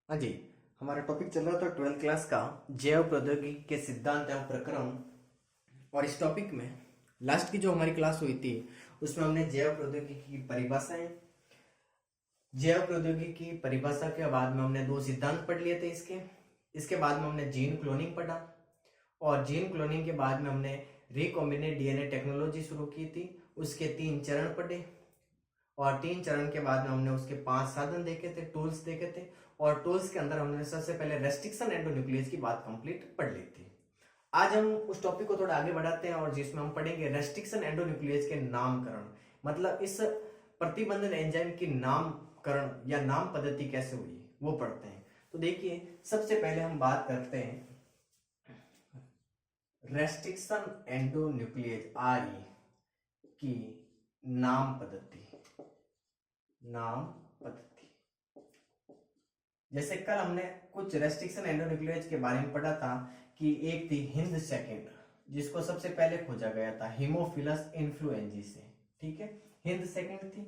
हाँ जी। हमारा टॉपिक चल रहा था 12th क्लास का जैव प्रौद्योगिकी के सिद्धांत एवं प्रक्रम। और इस टॉपिक में लास्ट की जो हमारी क्लास हुई थी उसमें हमने जैव प्रौद्योगिकी की परिभाषाएं, जैव प्रौद्योगिकी की परिभाषा के बाद में हमने दो सिद्धांत पढ़ लिए थे। इसके बाद में हमने जीन क्लोनिंग पढ़ा और जीन क्लोनिंग के बाद में हमने रिकॉम्बिनेंट डीएनए टेक्नोलॉजी शुरू की थी। उसके 3 चरण पढ़े और 3 चरण के बाद में हमने उसके 5 साधन देखे थे, टूल्स देखे थे। और टूल्स के अंदर हमने सबसे पहले रेस्ट्रिक्शन एंडोन्यूक्लियस की बात कंप्लीट पढ़ ली थी। आज हम उस टॉपिक को थोड़ा आगे बढ़ाते हैं और जिसमें हम पढ़ेंगे रेस्ट्रिक्शन एंडोन्यूक्लियस के नामकरण, मतलब इस प्रतिबंधन एंजाइम की नामकरण या नाम पद्धति कैसे हुई वो पढ़ते हैं। तो देखिए, सबसे पहले हम बात करते हैं रेस्ट्रिक्शन एंडोन्यूक्लियस आरई की नाम पद्धति। जैसे कल हमने कुछ रेस्ट्रिक्शन एंडोन्यूक्लियस के बारे में पढ़ा था कि एक थी हिंद सेकंड, जिसको सबसे पहले खोजा गया था हीमोफिलस इन्फ्लुएंजी से। ठीक है, हिंद सेकंड थी।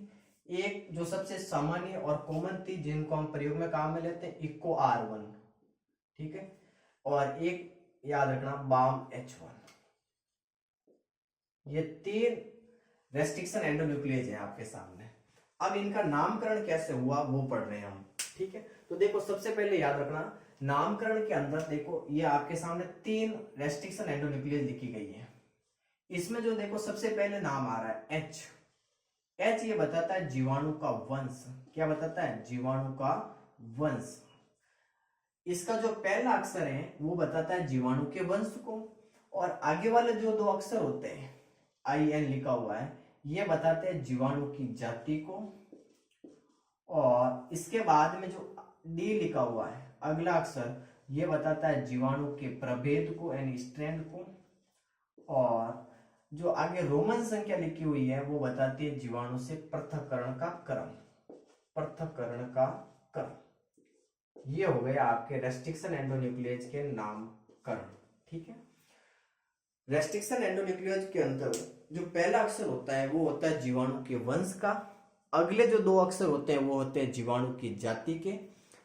एक जो सबसे सामान्य और कॉमन थी जिनको हम प्रयोग में काम में लेते हैं, इको R1। ठीक है, और एक याद रखना बाम H1। ये 3 रेस्ट्रिक्शन एंडोन्यूक्लियस है आपके सामने। अब इनका नामकरण कैसे हुआ वो पढ़ रहे हैं हम। ठीक है, तो देखो सबसे पहले याद रखना, नामकरण के अंदर देखो ये आपके सामने 3 रेस्ट्रिक्शन एंडोन्यूक्लियस लिखी गई है। इसमें जो देखो सबसे पहले नाम आ रहा है एच। एच ये बताता है जीवाणु का वंश। क्या बताता है? जीवाणु का वंश। इसका जो पहला अक्षर है वो बताता है जीवाणु के वंश को, और आगे वाले जो 2 अक्षर होते हैं IN लिखा हुआ है ये बताते हैं जीवाणु की जाति को, और इसके बाद में जो डी लिखा हुआ है अगला अक्षर ये बताता है जीवाणु के प्रभेद को यानी स्ट्रैंड को, और जो आगे रोमन संख्या लिखी हुई है वो बताती है जीवाणु से पृथक्करण का क्रम। पृथक्करण का क्रम ये हो गया आपके रेस्ट्रिक्शन एंडोन्यूक्लियस के नामकरण। ठीक है, रेस्ट्रिक्शन एंडोन्यूक्लियस के अंदर जो पहला अक्षर होता है वो होता है जीवाणु के वंश का, अगले जो 2 अक्षर होते हैं वो होते हैं जीवाणु की जाति के,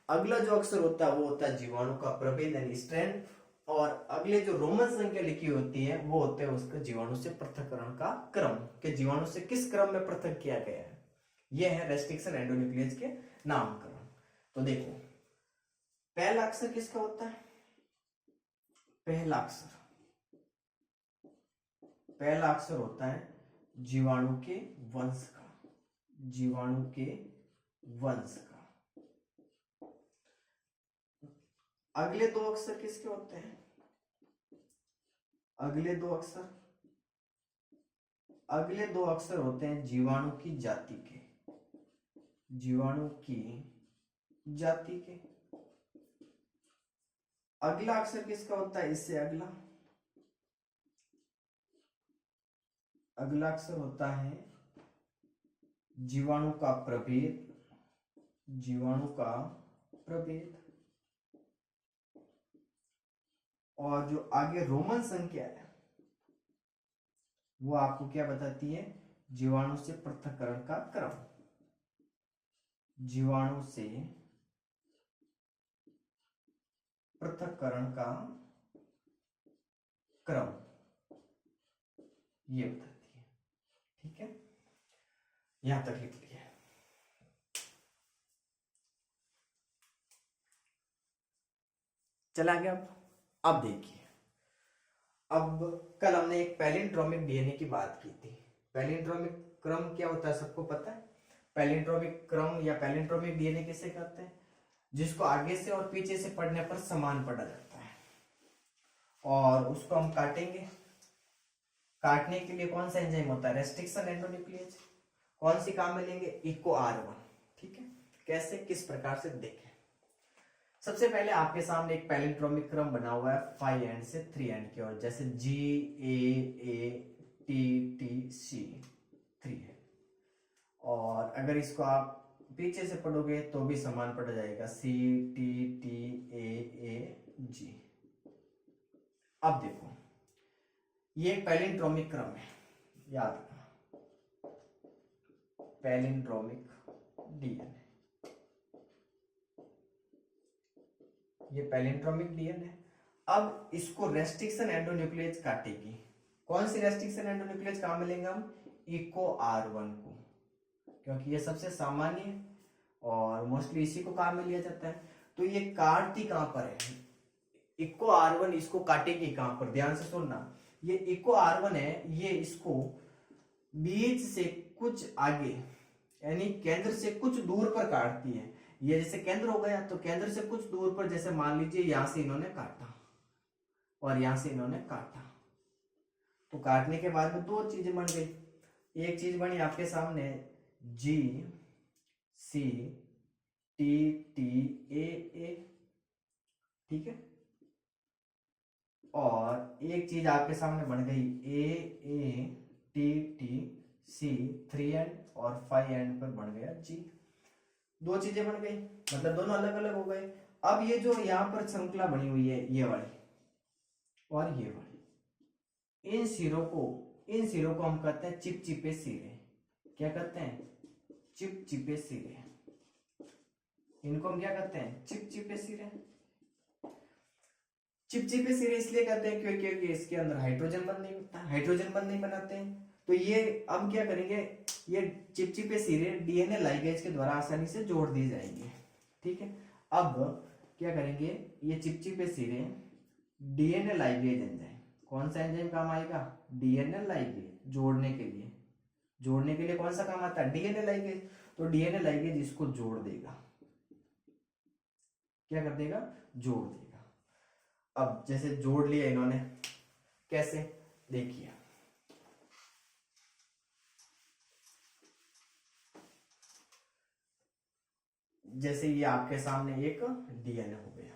अगला जो अक्षर होता है वो होता है जीवाणु का प्रभेद यानी स्ट्रैंड, और अगले जो रोमन संख्या लिखी होती है वो होते हैं उसका जीवाणु से पृथक्करण का क्रम, कि जीवाणु से किस क्रम में पृथक किया गया है। यह है रेस्ट्रिक्शन एंडोन्यूक्लियस के नामकरण। तो देखो पहला अक्षर किसका होता है? पहला अक्षर होता है जीवाणु के वंश का। जीवाणु के वंश का। अगले 2 अक्षर किसके होते हैं? अगले दो अक्षर होते हैं जीवाणु की जाति के। जीवाणु की जाति के। अगला अक्षर किसका होता है? इससे अगला अक्षर होता है जीवाणु का प्रभेद। जीवाणु का प्रभेद। और जो आगे रोमन संख्या है वो आपको क्या बताती है? जीवाणु से पृथक्करण का क्रम। जीवाणु से पृथक्करण का क्रम ये बताती है। ठीक है, यहां तक लिख लिया। चला गया। अब देखिए, अब कल हमने एक पैलिंड्रोमिक डीएनए की बात की थी। पैलिंड्रोमिक क्रम क्या होता है सबको पता है? पैलिंड्रोमिक क्रम या पैलिंड्रोमिक डीएनए किसे कहते हैं? जिसको आगे से और पीछे से पढ़ने पर समान पढ़ा जाता है, और उसको हम काटेंगे। काटने के लिए कौन सा एंजाइम होता है? Restriction endonuclease. कौन सी काम में लेंगे? Eco R1। ठीक है, कैसे किस प्रकार से देखें। सबसे पहले आपके सामने एक पैलिंड्रोमिक क्रम बना हुआ है 5 एंड से 3 एंड की ओर, जैसे GAATTC 3 है, और अगर इसको आप पीछे से पढ़ोगे तो भी समान पढ़ा जाएगा CTTAAG। अब देखो ये पैलिंड्रोमिक क्रम है, याद रखना पैलिंड्रोमिक डीएनए। ये पैलिंड्रोमिक डीएनए। अब इसको रेस्ट्रिक्शन एंडोन्यूक्लियस काटेगी। कौन सी रेस्ट्रिक्शन एंडोन्यूक्लियस कहाँ मिलेंगे हम? इको R1 को, क्योंकि ये सबसे सामान्य है और मोस्टली इसी को काम में लिया जाता है। तो ये काटती कहां पर है? इको R1 इसको काटेगी कहां पर? ध्यान से सुनना, ये इको R1 है, ये इसको बीच से कुछ आगे यानी केंद्र से कुछ दूर पर काटती है। ये जैसे केंद्र हो गया तो केंद्र से कुछ दूर पर, जैसे मान लीजिए यहां से इन्होंने काटा और यहां से इन्होंने काटा, तो काटने के बाद में दो चीजें बन गई। एक चीज बनी आपके सामने G C T T A, ठीक है, और एक चीज आपके सामने बन गई A T T C 3 and और 5 एंड पर बन गया G। दो चीजें बन गई, मतलब दोनों अलग अलग हो गए। अब ये जो यहाँ पर श्रृंखला बनी हुई है, ये वाली और ये वाली, इन सिरों को हम कहते हैं चिपचिपे सिरे। क्या कहते हैं? चिपचिपे सिरे। इनको हम क्या कहते हैं? चिपचिपे सिरे। चिपचिपे सिरे इसलिए कहते हैं क्योंकि इसके अंदर हाइड्रोजन बंध नहीं होता, हाइड्रोजन बंध नहीं बनाते हैं। तो ये अब क्या करेंगे, ये चिपचिपे सिरे डीएनए लाइगेज के द्वारा आसानी से जोड़ दिए जाएंगे। ठीक है, अब क्या करेंगे, ये चिपचिपे सिरे डीएनए लाइगेज एंजाइम, कौन सा एंजाइम काम आएगा? DNA ligase. जोड़ने के लिए कौन सा काम आता है? DNA ligase. तो डीएनए लाइगेज इसको जोड़ देगा। क्या कर देगा? जोड़ देगा। अब जैसे जोड़ लिया इन्होंने, कैसे? देखिए, जैसे ये आपके सामने एक डीएनए हो गया,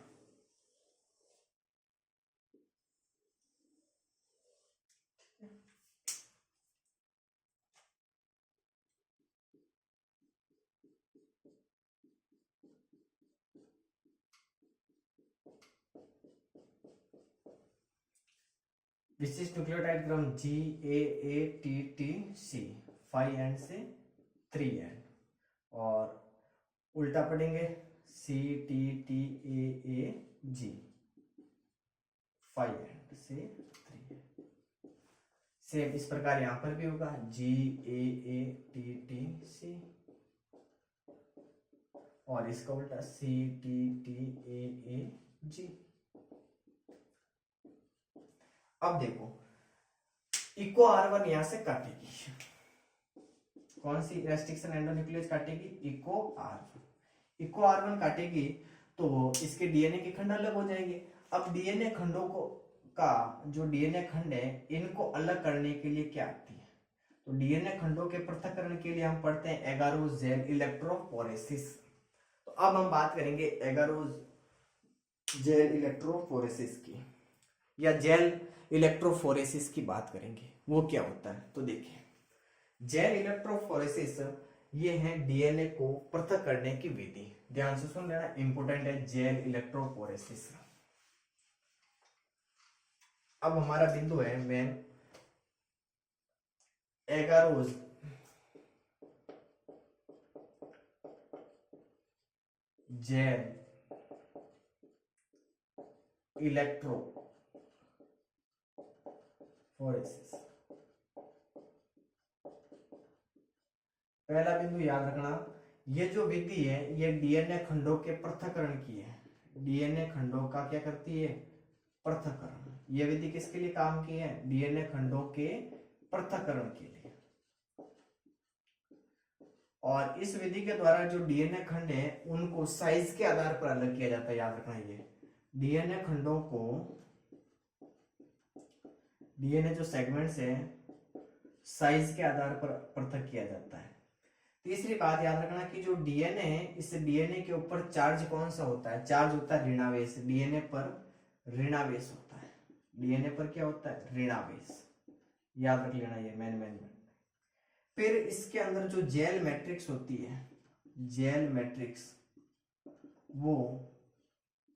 विशिष्ट न्यूक्लियोटाइड क्रम GAATTC 5 एंड से 3 एंड, और उल्टा पढ़ेंगे CTTAAG 5 एंड से 3 एंड। सेम इस प्रकार यहां पर भी होगा GAATTC और इसका उल्टा CTTAAG। अब देखो, इको R1 यहां से काटेगी, कौन सी रेस्ट्रिक्शन एंडोन्यूक्लियस काटेगी? इको R1 काटेगी तो इसके डीएनए के खंड अलग हो जाएंगे। अब डीएनए खंडों को का जो डीएनए खंड है, इनको अलग करने के लिए क्या आती है? तो डीएनए खंडों के पृथक्करण के लिए हम पढ़ते हैं एगारोस जेल इलेक्ट्रोफोरेसिस। तो अब हम बात करेंगे एगारोस जेल इलेक्ट्रोफोरेसिस की, या जेल इलेक्ट्रोफोरेसिस की बात करेंगे। वो क्या होता है? तो देखिए, जेल इलेक्ट्रोफोरेसिस ये है डीएनए को पृथक करने की विधि। ध्यान से सुन लेना, इंपोर्टेंट है जेल इलेक्ट्रोफोरेसिस। अब हमारा बिंदु है मेन एगारोस जेल इलेक्ट्रोफोरेसिस। पहला बिंदु याद रखना, ये जो विधि है ये डीएनए खंडों के पृथक्करण की है। डीएनए खंडों का क्या करती है? पृथक्करण। ये विधि किसके लिए काम की है? डीएनए खंडों के पृथक्करण के लिए। और इस विधि के द्वारा जो डीएनए खंड है उनको साइज के आधार पर अलग किया जाता है। याद रखना, ये डीएनए खंडों को, डीएनए जो सेगमेंट्स है साइज के आधार पर पृथक किया जाता है। तीसरी बात याद रखना कि जो डीएनए है, इस डीएनए के ऊपर चार्ज कौन सा होता है? चार्ज होता है ऋणावेश। डीएनए पर ऋणावेश होता है। डीएनए पर क्या होता है? ऋणावेश। याद रख लेना ये मैन। फिर इसके अंदर जो जेल मैट्रिक्स होती है, जेल मैट्रिक्स वो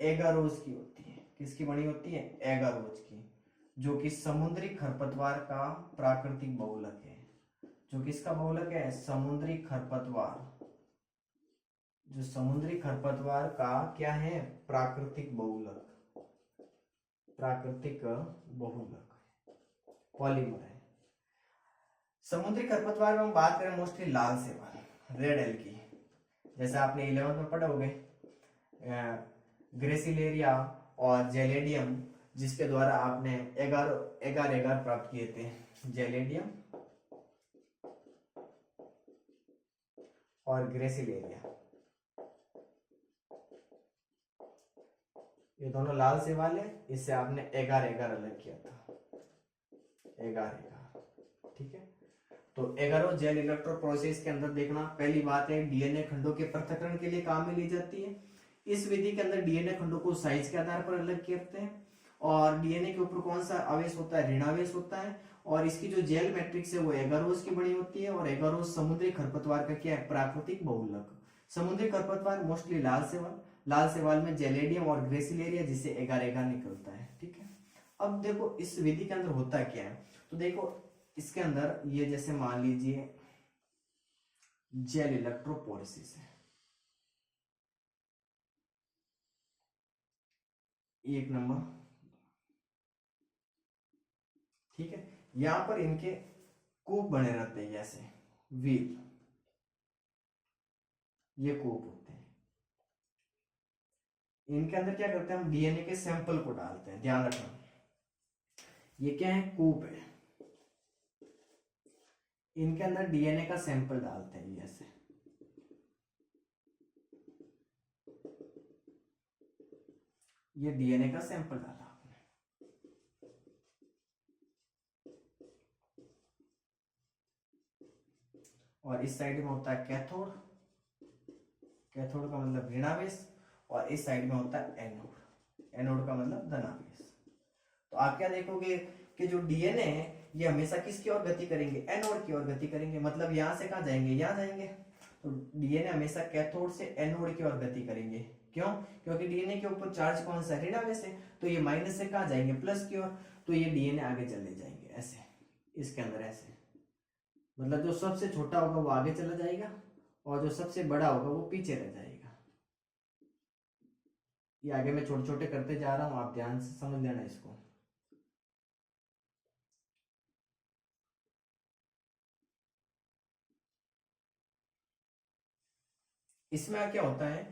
एगारोस की होती है। किसकी बनी होती है? एगारोस की, जो कि समुद्री खरपतवार का प्राकृतिक बहुलक है। जो किसका बहुलक है? समुद्री खरपतवार, जो समुद्री खरपतवार का क्या है, प्राकृतिक बहुलक, प्राकृतिक बहुलक पॉलीमर है। समुद्री खरपतवार में हम बात करें मोस्टली लाल शैवाल, रेड एल्गी, जैसे आपने 11th में पढ़ा होगा, ग्रेसिलेरिया और जेलेडियम, जिसके द्वारा आपने एगार प्राप्त किए थे, जेलेडियम और ग्रेसिलेरिया, ये दोनों लाल शैवाल है, इससे आपने एगार अलग किया था, एगार, ठीक है। तो एगारो जेल इलेक्ट्रो प्रोसेस के अंदर देखना, पहली बात है डीएनए खंडों के पृथक्करण के लिए काम में ली जाती है। इस विधि के अंदर डीएनए खंडों को साइज के आधार पर अलग करते हैं, और डीएनए के ऊपर कौन सा आवेश होता है, ऋणावेश होता है, और इसकी जो जेल मैट्रिक्स है वो एगारोस की बनी होती है, और एगारोस समुद्री खरपतवार का क्या है, प्राकृतिक बहुलक। समुद्री खरपतवार मोस्टली लाल शैवाल में जेलेडियम और ग्रेसिलेरिया, जिससे एगार निकलता है, ठीक है। अब देखो इस विधि के अंदर होता क्या है, तो देखो इसके अंदर ये जैसे मान लीजिए जेल इलेक्ट्रोपोरेसिस है, एक नंबर, ठीक है। यहां पर इनके कूप बने रहते हैं, जैसे व्हील, ये कूप होते हैं। इनके अंदर क्या करते हैं, हम डीएनए के सैंपल को डालते हैं, ध्यान रखना, ये क्या है, कूप है, इनके अंदर डीएनए का सैंपल डालते हैं, ऐसे ये डीएनए का सैंपल डाला आपने, और इस साइड में होता है कैथोड, कैथोड का मतलब ऋणावेश, और इस साइड में होता है एनोड, एनोड का मतलब धनावेश। तो आप क्या देखोगे कि जो डीएनए है ये हमेशा किसकी ओर गति करेंगे, एनोड की ओर गति करेंगे, मतलब यहां से कहां जाएंगे, यहां जाएंगे। तो डीएनए हमेशा कैथोड से एनोड की ओर गति करेंगे, क्यों, क्योंकि डीएनए के ऊपर चार्ज कौन सा, ऋणावेश है, तो ये माइनस से कहां जाएंगे, प्लस की ओर, तो ये डीएनए आगे चले जाएंगे ऐसे, इसके अंदर ऐसे, मतलब जो सबसे छोटा होगा वो आगे चला जाएगा, और जो सबसे बड़ा होगा वो पीछे रह जाएगा। ये आगे मैं छोटे छोटे करते जा रहा हूं, आप ध्यान से समझ लेना इसको। इसमें क्या होता है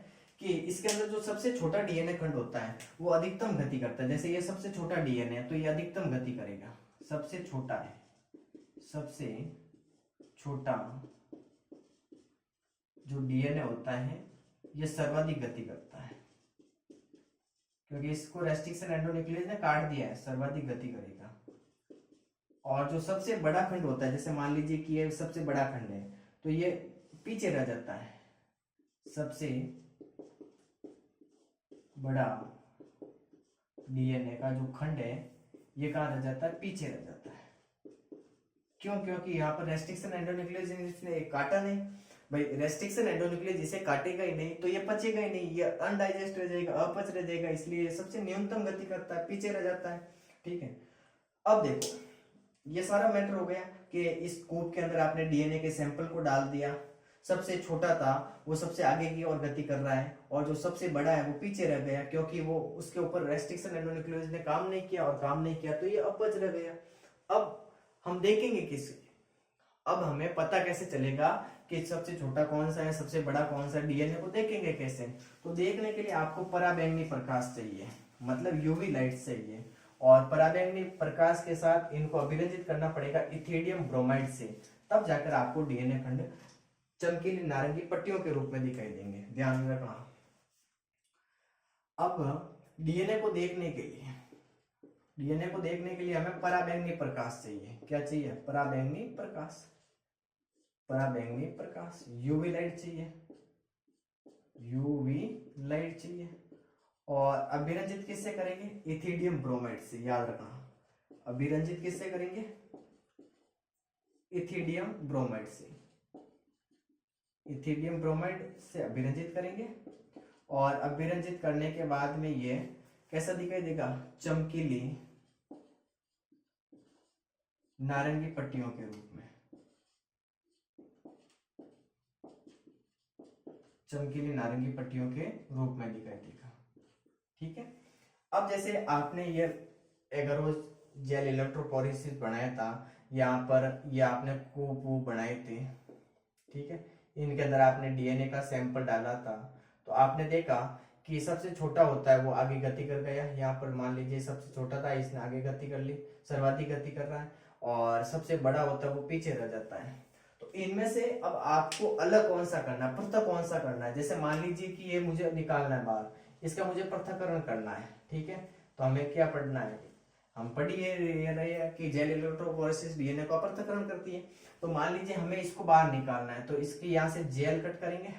कि इसके अंदर जो सबसे छोटा डीएनए खंड होता है वो अधिकतम गति करता है, जैसे ये सबसे छोटा डीएनए है तो ये अधिकतम गति करेगा, सबसे छोटा है, सबसे छोटा जो डीएनए होता है ये सर्वाधिक गति करता है, क्योंकि इसको रेस्ट्रिक्शन एंडोन्यूक्लियस ने काट दिया है, सर्वाधिक गति करेगा। और जो सबसे बड़ा खंड होता है, जैसे मान लीजिए कि ये सबसे बड़ा खंड है तो ये पीछे रह जाता है, सबसे बड़ा डीएनए का जो खंड है ये कहां रह जाता है, पीछे रह जाता है, क्यों, क्योंकि यहाँ पर रेस्ट्रिक्शन एंडोन्यूक्लियस इसने काटा नहीं, भाई रेस्ट्रिक्शन एंडोन्यूक्लियस जिसे काटेगा ही नहीं तो ये पचेगा ही नहीं, ये अनडाइजेस्ट रह जाएगा, अपच रह जाएगा, इसलिए ये सबसे न्यूनतम गति करता है, पीछे रह जाता है, ठीक है। अब देखो ये सारा मैटर हो गया कि इस कूप के अंदर आपने डीएनए के सैंपल को डाल दिया, सबसे छोटा था वो सबसे आगे की ओर गति कर रहा है, और जो सबसे बड़ा है वो पीछे रह गया, क्योंकि वो उसके ऊपर रेस्ट्रिक्शन एंडोन्यूक्लियस ने काम नहीं किया, और काम नहीं किया तो ये अपच रह गया। अब हम देखेंगे किस, अब हमें पता कैसे चलेगा कि सबसे छोटा कौन सा है, सबसे बड़ा कौन सा, डीएनए को देखेंगे कैसे, तो देखने के लिए आपको पराबैंगनी प्रकाश चाहिए, मतलब यूवी लाइट चाहिए, और पराबैंगनी प्रकाश के साथ इनको अभिरंजित करना पड़ेगा इथिडियम ब्रोमाइड से, तब जाकर आपको डीएनए खंड चमकीली नारंगी पट्टियों के रूप में दिखाई देंगे, ध्यान में रखना। अब डीएनए को देखने के लिए, डीएनए को देखने के लिए हमें पराबैंगनी प्रकाश चाहिए, क्या चाहिए, पराबैंगनी प्रकाश, पराबैंगनी प्रकाश, यूवी लाइट चाहिए, यूवी लाइट चाहिए, और अभिरंजित किससे करेंगे, इथिडियम ब्रोमाइड से, याद रखना, अभिरंजित किससे करेंगे, इथिडियम ब्रोमाइड से, इथिडियम ब्रोमाइड से अभिरंजित करेंगे, और अभिरंजित करने के बाद में ये कैसा दिखाई देगा, चमकीली नारंगी पट्टियों के रूप में, चमकीली नारंगी पट्टियों के रूप में दिखाई देगा। ठीक है, अब जैसे आपने ये एगरोस जेल इलेक्ट्रोपोरेसिस बनाया था, यहाँ पर ये आपने कूप वूप बनाए थे। ठीक है, इनके अंदर आपने डीएनए का सैंपल डाला था, तो आपने देखा कि सबसे छोटा होता है वो आगे गति कर गया। यहाँ पर मान लीजिए सबसे छोटा था, इसने आगे गति कर ली, सर्वाधिक गति कर रहा है, और सबसे बड़ा होता है वो पीछे रह जाता है। तो इनमें से अब आपको अलग कौन सा करना है, पृथक कौन सा करना है। जैसे मान लीजिए कि ये मुझे निकालना है बाहर, इसका मुझे पृथक्करण करना है। ठीक है, तो हमें क्या पढ़ना है, हम पढ़िए रहे हैं कि जेल इलेक्ट्रोपोरेसिस डीएनए को पृथक्करण करती है। तो मान लीजिए हमें इसको बाहर निकालना है, तो इसकी यहाँ से जेल कट करेंगे,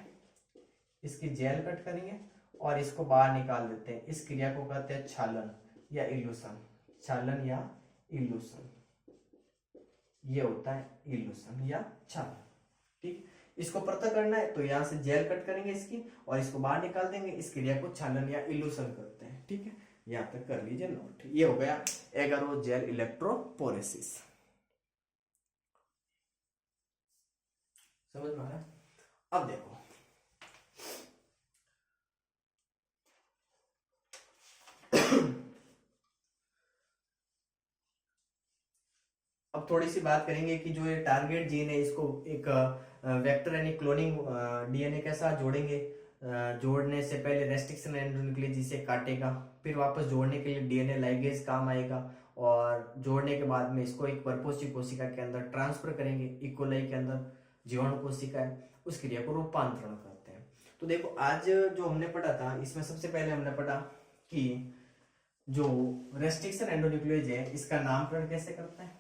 इसकी जेल कट करेंगे और इसको बाहर निकाल देते हैं। इस क्रिया को कहते हैं छालन या इल्यूशन, छालन या इल्यूशन, ये होता है इल्यूशन या छालन। ठीक, इसको पृथक करना है तो यहाँ से जेल कट करेंगे इसकी और इसको बाहर निकाल देंगे, इस क्रिया को छालन या इल्यूशन करते हैं। ठीक है, यहाँ तक कर लीजिए नोट। ये हो गया एगारोस जेल इलेक्ट्रोपोरेसिस। समझ में आ रहा है? अब देखो, अब थोड़ी सी बात करेंगे कि जो ये टारगेट जीन है इसको एक वेक्टर यानी क्लोनिंग डीएनए के साथ जोड़ेंगे। जोड़ने से पहले रेस्ट्रिक्शन एंडोन्यूक्लियस इसे काटेगा, फिर वापस जोड़ने के लिए डीएनए लाइगेज काम आएगा, और जोड़ने के बाद में इसको एक परपोषी कोशिका के अंदर ट्रांसफर करेंगे। इकोलाई के अंदर जीवाणु कोशिका है, उस क्रिया को रूपांतरण करते हैं। तो देखो आज जो हमने पढ़ा था इसमें सबसे पहले हमने पढ़ा कि जो रेस्ट्रिक्शन एंडोन्यूक्लियस है इसका नामकरण कैसे करते हैं।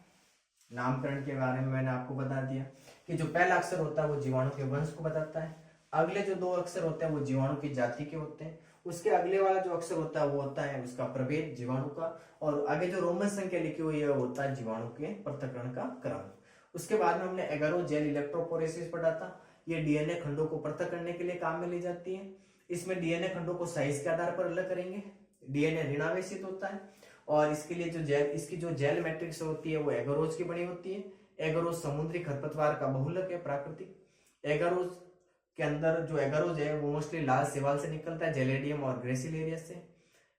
नामकरण के बारे में मैंने आपको बता दिया कि जो पहला अक्षर होता है वो जीवाणु के वंश को बताता है, अगले जो दो अक्षर होते हैं वो जीवाणु की जाति के होते हैं, उसके अगले वाला जो अक्षर होता है वो होता है उसका प्रभेद जीवाणु का, और आगे जो रोमन संख्या लिखी हुई है वो होता है जीवाणु के पृथक्करण का क्रम। उसके बाद में हमने एगारोस जेल इलेक्ट्रोपोरेसिस पढ़ा था। ये डीएनए खंडों को पृथक करने के लिए काम में ली जाती है। इसमें डीएनए खंडों को साइज के आधार पर अलग करेंगे। डीएनए ऋणावेशित होता है और इसके लिए जो जेल, इसकी जो जेल मैट्रिक्स होती है वो एगारोस की बनी होती है। एगारोस समुद्री खरपतवार का बहुलक है, प्राकृतिक। एगारोस के अंदर जो एगारोस है वो मोस्टली लाल शैवाल से निकलता है, जेलेडियम और ग्रेसिलेरिया से।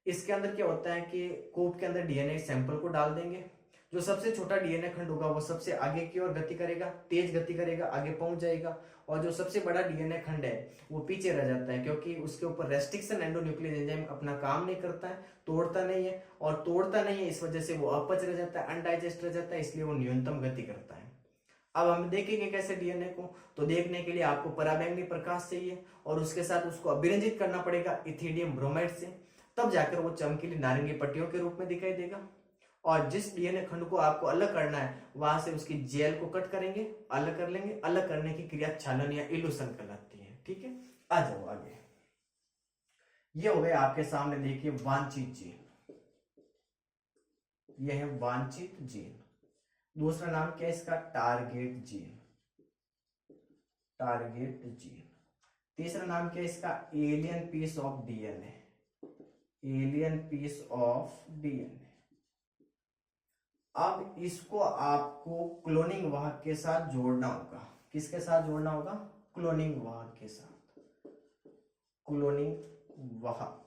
इसके अंदर क्या होता है कि कूप के अंदर डीएनए सैंपल को डाल देंगे। जो सबसे छोटा डीएनए खंड होगा वो सबसे आगे की ओर गति करेगा, तेज गति करेगा, आगे पहुंच जाएगा, और जो सबसे बड़ा डीएनए खंड है वो पीछे रह जाता है, क्योंकि उसके ऊपर रेस्ट्रिक्शन एंडोन्यूक्लियस एंजाइम अपना काम नहीं करता है, तोड़ता नहीं है, और तोड़ता नहीं है इस वजह से वो अपच रह जाता है, अनडाइजेस्ट रह जाता है, इसलिए वो न्यूनतम गति करता है। अब हम देखेंगे कैसे डीएनए को, तो देखने के लिए आपको पराबैंगनी प्रकाश चाहिए और उसके साथ उसको अभिरंजित करना पड़ेगा इथिडियम ब्रोमाइड से, तब जाकर वो चमकीली नारंगी पट्टियों के रूप में दिखाई देगा। और जिस डीएनए खंड को आपको अलग करना है वहां से उसकी जेल को कट करेंगे, अलग कर लेंगे। अलग करने की क्रिया छालन या इल्यूशन कहलाती है। ठीक है, आ जाओ आगे। ये हो गया आपके सामने, देखिए वांछित जीन, ये है वांछित जीन। दूसरा नाम क्या है इसका, टारगेट जीन, टारगेट जीन। तीसरा नाम क्या है इसका, alien piece of DNA, alien piece of DNA. अब इसको आपको क्लोनिंग वाहक के साथ जोड़ना होगा। किसके साथ जोड़ना होगा, क्लोनिंग वाहक के साथ, क्लोनिंग वाहक,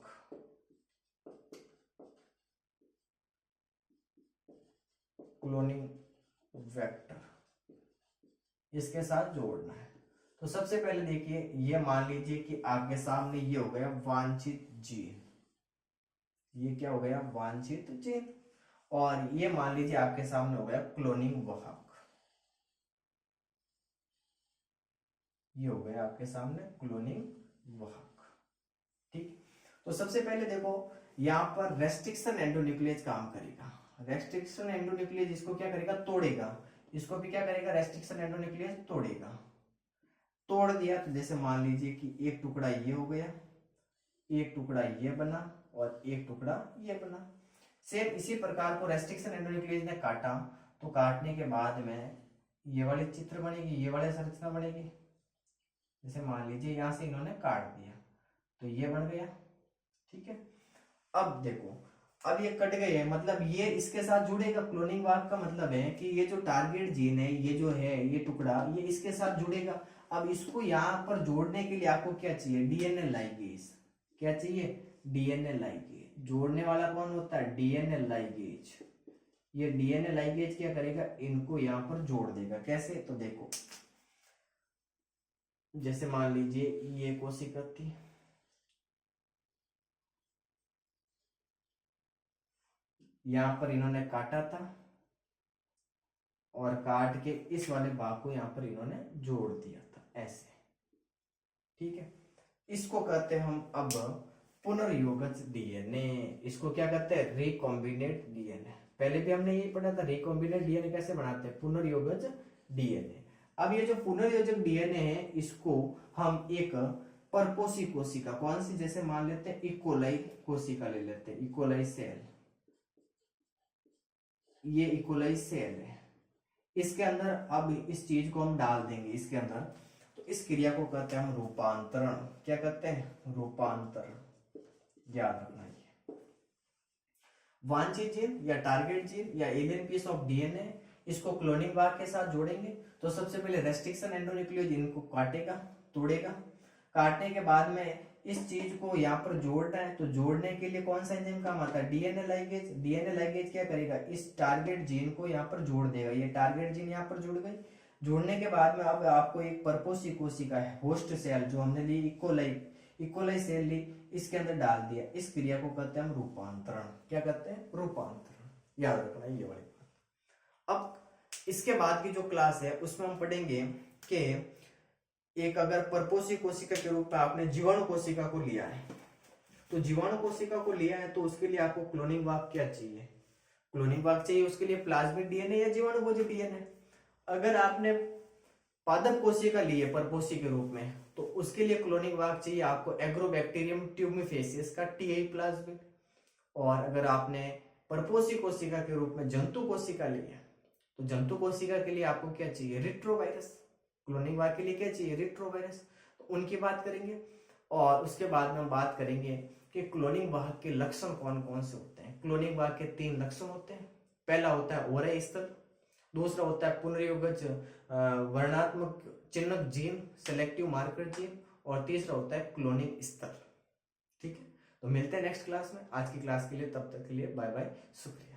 क्लोनिंग वेक्टर, इसके साथ जोड़ना है। तो सबसे पहले देखिए, ये मान लीजिए कि आपके सामने ये हो गया वांछित जीन, ये क्या हो गया, वांछित जीन, और ये मान लीजिए आपके सामने हो गया क्लोनिंग वाहक, ये हो गया आपके सामने क्लोनिंग वाहक। ठीक, तो सबसे पहले देखो यहाँ पर रेस्ट्रिक्शन एंडोन्यूक्लियस काम करेगा। रेस्ट्रिक्शन एंडोन्यूक्लियस इसको क्या करेगा, तोड़ेगा। इसको भी क्या करेगा, रेस्ट्रिक्शन एंडोन्यूक्लियस तोड़ेगा। तोड़ दिया तो जैसे मान लीजिए कि एक टुकड़ा ये हो गया, एक टुकड़ा ये बना और एक टुकड़ा ये बना। सेम इसी प्रकार को रेस्ट्रिक्शन एंडोन्यूक्लियस ने काटा, तो काटने के बाद में ये वाली चित्र बनेगी, ये वाली संरचना बनेगी। जैसे मान लीजिए यहां से इन्होंने काट दिया तो ये बन गया। ठीक है, अब देखो, अब ये कट गए हैं, मतलब ये इसके साथ जुड़ेगा। क्लोनिंग वाहक का मतलब है कि ये जो टारगेट जीन है, ये जो है ये टुकड़ा, ये इसके साथ जुड़ेगा। अब इसको यहाँ पर जोड़ने के लिए आपको क्या चाहिए, डीएनए लाइगेज। क्या चाहिए, डीएनए लाइगेज। जोड़ने वाला कौन होता है, डीएनए लाइगेज। ये डीएनए लाइगेज क्या करेगा, इनको यहाँ पर जोड़ देगा। कैसे, तो देखो जैसे मान लीजिए ये कोशिका थी, यहां पर इन्होंने काटा था और काट के इस वाले भाग को यहां पर इन्होंने जोड़ दिया था ऐसे। ठीक है, इसको कहते हैं हम अब पुनर्योगज डीएनए। इसको क्या कहते हैं, रिकॉम्बिनेट डीएनए। पहले भी हमने यही पढ़ा था, रिकॉम्बिनेट डीएनए कैसे बनाते हैं, पुनर्योगज डीएनए। अब ये जो पुनर्योजक डीएनए है, इसको हम एक परपोषी कोशिका, कौन सी, जैसे मान लेते हैं इकोलाई कोशिका ले लेते हैं, इकोलाई सेल। ये इकोलाई सेल है, इसके अंदर अब इस चीज को हम डाल देंगे इसके अंदर, तो इस क्रिया को कहते हैं हम रूपांतरण। क्या कहते हैं, रूपांतरण। याद रखना ये वांछित जीन या टारगेट जीन या एलियन पीस ऑफ डीएनए, इसको क्लोनिंग भाग के साथ जोड़ेंगे। तो सबसे पहले रेस्ट्रिक्शन एंडोन्यूक्लियोज इनको काटेगा, तोड़ेगा। काटने के बाद में इस चीज को यहाँ पर जोड़ना है, तो जोड़ने के लिए कौन सा एंजाइम काम आता है, डीएनए लाइगेज। डीएनए लाइगेज क्या करेगा, इस टारगेट जीन को यहाँ पर जोड़ देगा। ये टारगेट जीन यहाँ पर जुड़ गई। जोड़ने के बाद में अब आपको एक परपोषी कोशिका है, होस्ट सेल जो हमने ली, इकोलाई सेल ली, इसके अंदर डाल दिया। इस क्रिया को कहते हैं हम रूपांतरण। क्या कहते हैं, रूपांतरण। याद रखना ये वाली बात। अब इसके बाद की जो क्लास है उसमें हम पढ़ेंगे कि एक अगर परपोषी कोशिका के रूप में आपने जीवाणु कोशिका को लिया है, तो जीवाणु कोशिका को लिया है तो उसके लिए आपको क्लोनिंग भाग क्या चाहिए, क्लोनिंग भाग चाहिए। उसके लिए प्लाज्मिक डीएनए या जीवाणु भोजी डीएनए। अगर आपने पादप कोशिका ली है परपोषी के रूप में, तो उसके लिए क्लोनिंग भाग चाहिए आपको एग्रोबैक्टीरियम ट्यूमिफेसियस का टीआई प्लाज्मिड। और अगर आपने परपोषी कोशिका के रूप में जंतु कोशिका ली है, तो जंतु कोशिका के लिए आपको क्या चाहिए, रिट्रोवायरस। क्लोनिंग भाग के लिए क्या चाहिए, रिट्रोवायरस। तो उनकी बात करेंगे। और उसके बाद में हम बात करेंगे कि क्लोनिंग भाग के लक्षण कौन कौन से होते हैं। क्लोनिंग भाग के 3 लक्षण होते हैं। पहला होता है ओरई स्थल, दूसरा होता है पुनर्योगज वर्णात्मक चिन्हक जीन, सेलेक्टिव मार्कर जीन, और तीसरा होता है क्लोनिंग स्थल। ठीक है, तो मिलते हैं नेक्स्ट क्लास में। आज की क्लास के लिए तब तक के लिए बाय बाय, शुक्रिया।